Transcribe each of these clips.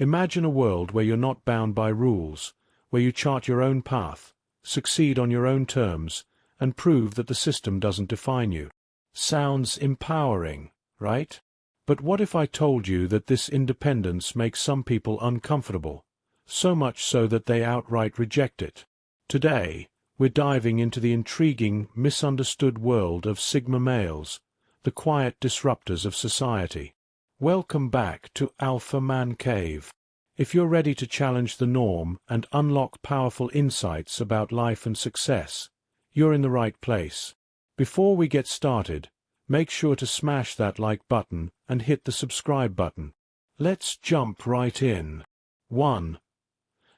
Imagine a world where you're not bound by rules, where you chart your own path, succeed on your own terms, and prove that the system doesn't define you. Sounds empowering, right? But what if I told you that this independence makes some people uncomfortable, so much so that they outright reject it? Today, we're diving into the intriguing, misunderstood world of Sigma males, the quiet disruptors of society. Welcome back to Alpha MANCAVE. If you're ready to challenge the norm and unlock powerful insights about life and success, you're in the right place. Before we get started, make sure to smash that like button and hit the subscribe button. Let's jump right in. 1.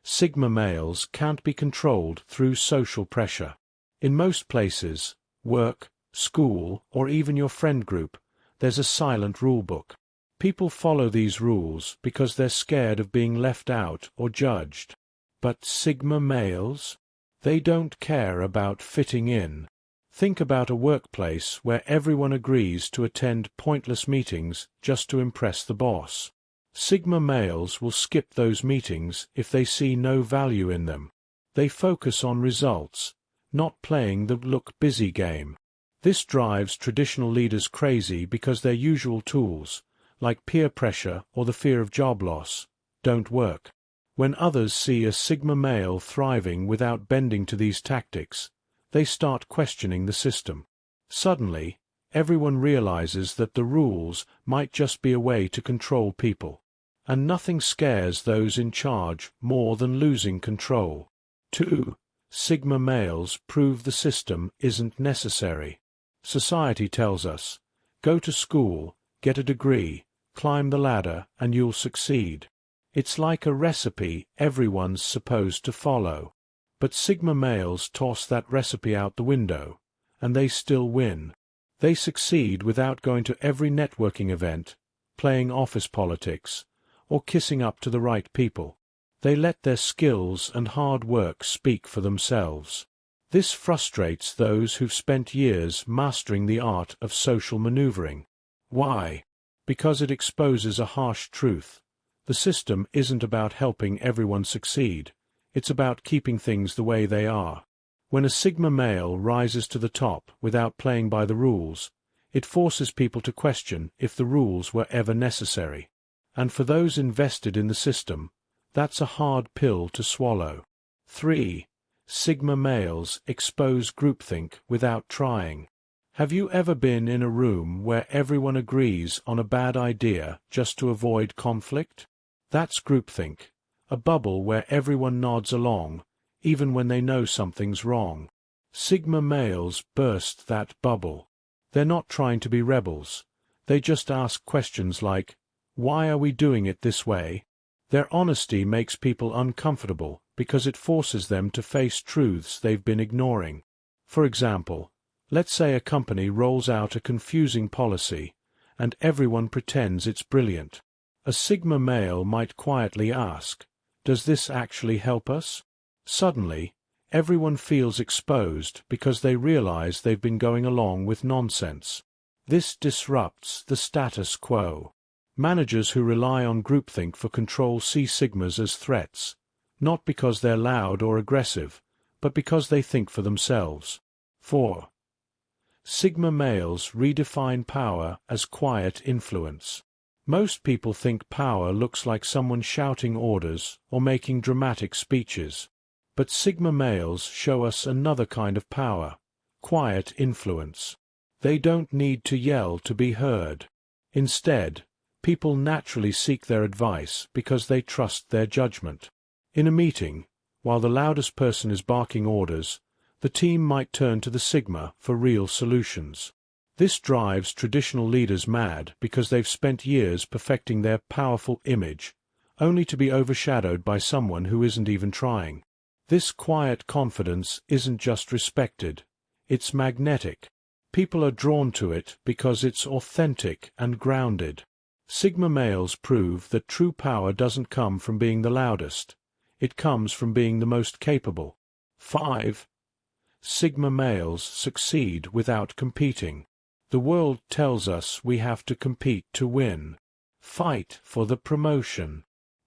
Sigma males can't be controlled through social pressure. In most places, work, school, or even your friend group, there's a silent rulebook. People follow these rules because they're scared of being left out or judged. But Sigma males? They don't care about fitting in. Think about a workplace where everyone agrees to attend pointless meetings just to impress the boss. Sigma males will skip those meetings if they see no value in them. They focus on results, not playing the look busy game. This drives traditional leaders crazy because their usual tools, like peer pressure or the fear of job loss, don't work. When others see a Sigma male thriving without bending to these tactics, they start questioning the system. Suddenly, everyone realizes that the rules might just be a way to control people. And nothing scares those in charge more than losing control. 2. Sigma males prove the system isn't necessary. Society tells us, go to school, get a degree, climb the ladder, and you'll succeed. It's like a recipe everyone's supposed to follow. But Sigma males toss that recipe out the window, and they still win. They succeed without going to every networking event, playing office politics, or kissing up to the right people. They let their skills and hard work speak for themselves. This frustrates those who've spent years mastering the art of social maneuvering. Why? Because it exposes a harsh truth. The system isn't about helping everyone succeed. It's about keeping things the way they are. When a Sigma male rises to the top without playing by the rules, it forces people to question if the rules were ever necessary. And for those invested in the system, that's a hard pill to swallow. 3. Sigma males expose groupthink without trying. Have you ever been in a room where everyone agrees on a bad idea just to avoid conflict? That's groupthink, a bubble where everyone nods along, even when they know something's wrong. Sigma males burst that bubble. They're not trying to be rebels. They just ask questions like, why are we doing it this way? Their honesty makes people uncomfortable because it forces them to face truths they've been ignoring. For example, let's say a company rolls out a confusing policy, and everyone pretends it's brilliant. A Sigma male might quietly ask, does this actually help us? Suddenly, everyone feels exposed because they realize they've been going along with nonsense. This disrupts the status quo. Managers who rely on groupthink for control see Sigmas as threats, not because they're loud or aggressive, but because they think for themselves. 4. Sigma males redefine power as quiet influence. Most people think power looks like someone shouting orders or making dramatic speeches. But Sigma males show us another kind of power, quiet influence. They don't need to yell to be heard. Instead, people naturally seek their advice because they trust their judgment. In a meeting, while the loudest person is barking orders, the team might turn to the Sigma for real solutions. This drives traditional leaders mad because they've spent years perfecting their powerful image, only to be overshadowed by someone who isn't even trying. This quiet confidence isn't just respected, it's magnetic. People are drawn to it because it's authentic and grounded. Sigma males prove that true power doesn't come from being the loudest. It comes from being the most capable. 5. Sigma males succeed without competing. The world tells us we have to compete to win. Fight for the promotion.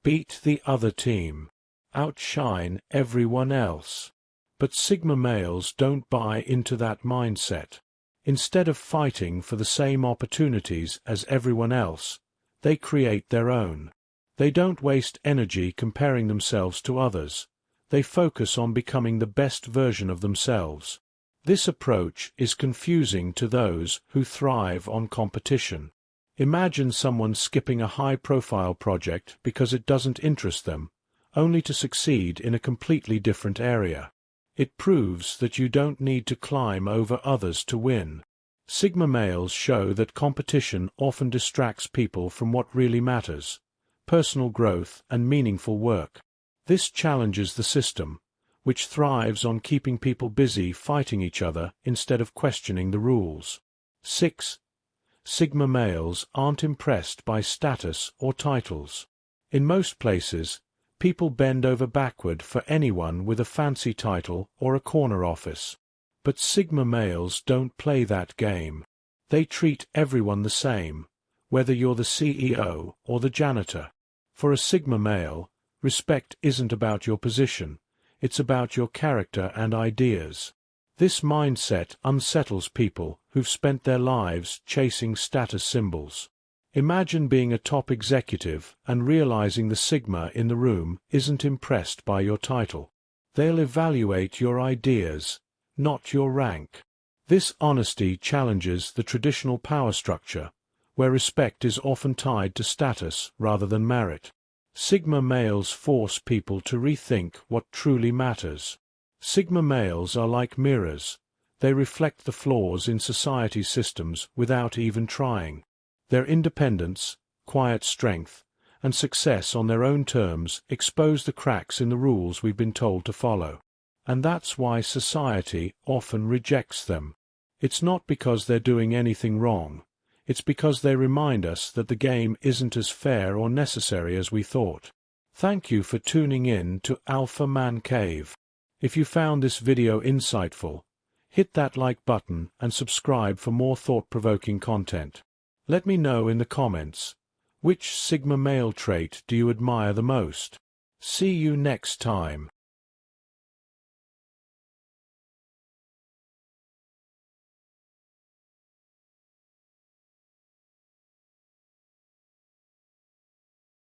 Beat the other team. Outshine everyone else. But Sigma males don't buy into that mindset. Instead of fighting for the same opportunities as everyone else, they create their own. They don't waste energy comparing themselves to others. They focus on becoming the best version of themselves. This approach is confusing to those who thrive on competition. Imagine someone skipping a high-profile project because it doesn't interest them, only to succeed in a completely different area. It proves that you don't need to climb over others to win. Sigma males show that competition often distracts people from what really matters: personal growth and meaningful work. This challenges the system, which thrives on keeping people busy fighting each other instead of questioning the rules. 6. Sigma males aren't impressed by status or titles. In most places, people bend over backward for anyone with a fancy title or a corner office. But Sigma males don't play that game. They treat everyone the same, whether you're the CEO or the janitor. For a Sigma male, respect isn't about your position, it's about your character and ideas. This mindset unsettles people who've spent their lives chasing status symbols. Imagine being a top executive and realizing the Sigma in the room isn't impressed by your title. They'll evaluate your ideas, not your rank. This honesty challenges the traditional power structure, where respect is often tied to status rather than merit. Sigma males force people to rethink what truly matters. Sigma males are like mirrors. They reflect the flaws in society's systems without even trying. Their independence, quiet strength, and success on their own terms expose the cracks in the rules we've been told to follow. And that's why society often rejects them. It's not because they're doing anything wrong. It's because they remind us that the game isn't as fair or necessary as we thought. Thank you for tuning in to Alpha MANCAVE. If you found this video insightful, hit that like button and subscribe for more thought-provoking content. Let me know in the comments, which Sigma male trait do you admire the most? See you next time.